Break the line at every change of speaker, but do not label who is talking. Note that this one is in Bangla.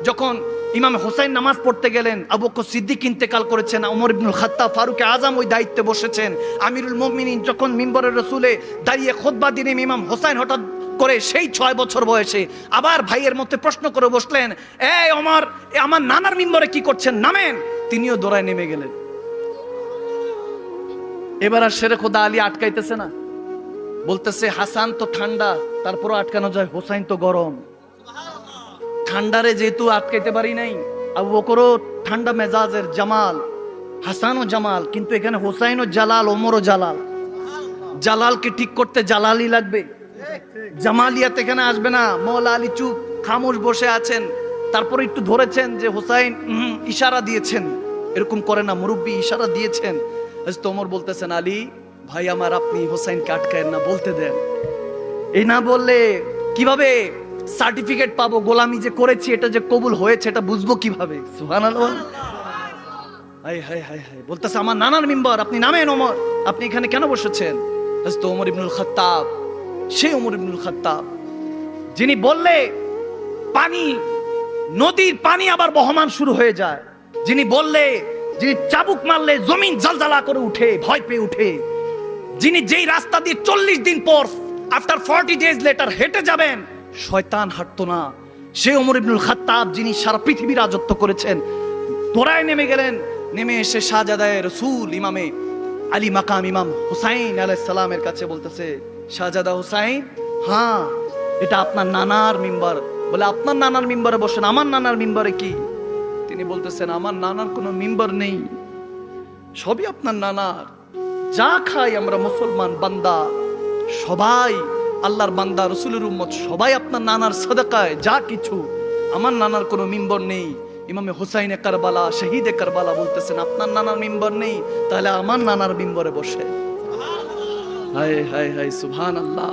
যখন ইমাম হোসাইন নামাজ পড়তে গেলেন, আবু বকর সিদ্দিক ইন্তেকাল করেছেন, ওমর ইবনুল খাত্তাব ফারুক আজম ওই দায়িত্বে বসেছেন, আমিরুল মুমিনিন যখন মিম্বরের রসুলে দাঁড়িয়ে খুতবা দিলেন, ইমাম হোসাইন হঠাৎ করে সেই 6 বছর বয়সে আবার ভাইয়ের মধ্যে প্রশ্ন করে বসলেন, এই ওমর, আমার নানার মিম্বরে কি করছেন, নামেন। তিনিও দৌড়ায় নেমে গেলেন। এবার আর শেরে খোদা আলী আটকাইতেছে না, বলতেছে হাসান তো ঠান্ডা, তারপরও আটকানো যায়, হোসাইন তো গরম। ঠান্ডারে যেহেতু আটকাইতে পারি নাই, আবু বকরও ঠান্ডা মেজাজের, জামাল, হাসানও জামাল, কিন্তু এখানে হোসাইনও জালাল, ওমরও জালাল। জালালকে ঠিক করতে জালালই লাগবে, জামালিয়াত এখানে আসবে না। মৌলা আলী চুপ খামোশ বসে আছেন, তারপরে একটু ধরেছেন যে হোসাইন ইশারা দিয়েছেন, এরকম করে না, মুরব্বী ইশারা দিয়েছেন। ওমর বলতেছেন, আলী ভাই আমার, আপনি হোসাইনকে আটকায়েন না, বলতে দেন। এই না বললে কিভাবে সার্টিফিকেট পাবো, গোলামি যে করেছি এটা যে কবুল হয়েছে এটা বুঝবো কিভাবে? সুবহানাল্লাহ। হায় হায় হায় হায়, বলতেছে আমার নানার মিম্বর, আপনি নামেন ওমর, আপনি এখানে কেন বসেছেন? হযরত ওমর ইবনুল খাত্তাব, সেই ওমর ইবনুল খাত্তাব যিনি বললে পানি, নদীর পানি আবার বহমান শুরু হয়ে যায়, যিনি বললে, যিনি চাবুক মারলে জমিন জালজালা করে উঠে, ভয় পেয়ে উঠে, যিনি যেই রাস্তা দিয়ে 40 দিন পর, আফটার 40 ডেজ লেটার হেঁটে যাবেন, শয়তান হাঁটতো না, সে ওমর ইবনুল খাত্তাব, যিনি সারা পৃথিবী রাজত্ব করেছেন, দৌড়ায় নেমে গেলেন। নেমে এসে শাহজাদায়ে রসুল ইমামে আলী মাকাম ইমাম হুসাইন আলাইহিস সালামের কাছে বলতেছে, শাহজাদা হুসাইন, হ্যাঁ এটা আপনার নানার মিম্বর। বলে আপনার নানার মিম্বরে বসেন, আমার নানার মিম্বরে কি? তিনি বলতেছেন, আমার নানার কোনো মিম্বর নেই, সবই আপনার নানার। যা খাই আমরা মুসলমান বান্দা, সবাই আল্লাহর বান্দা, রসুলের উম্মত, সবাই আপনার নানার সাদাকায়, যা কিছু, আমার নানার কোনো মিম্বর নেই। ইমামে হুসাইনে কারবালা, শহীদে কারবালা বলতেছেন, আপনার নানার মিম্বর নেই, তাহলে আমার নানার মিম্বরে বসে। হায় হায় হায়, সুবহানাল্লাহ।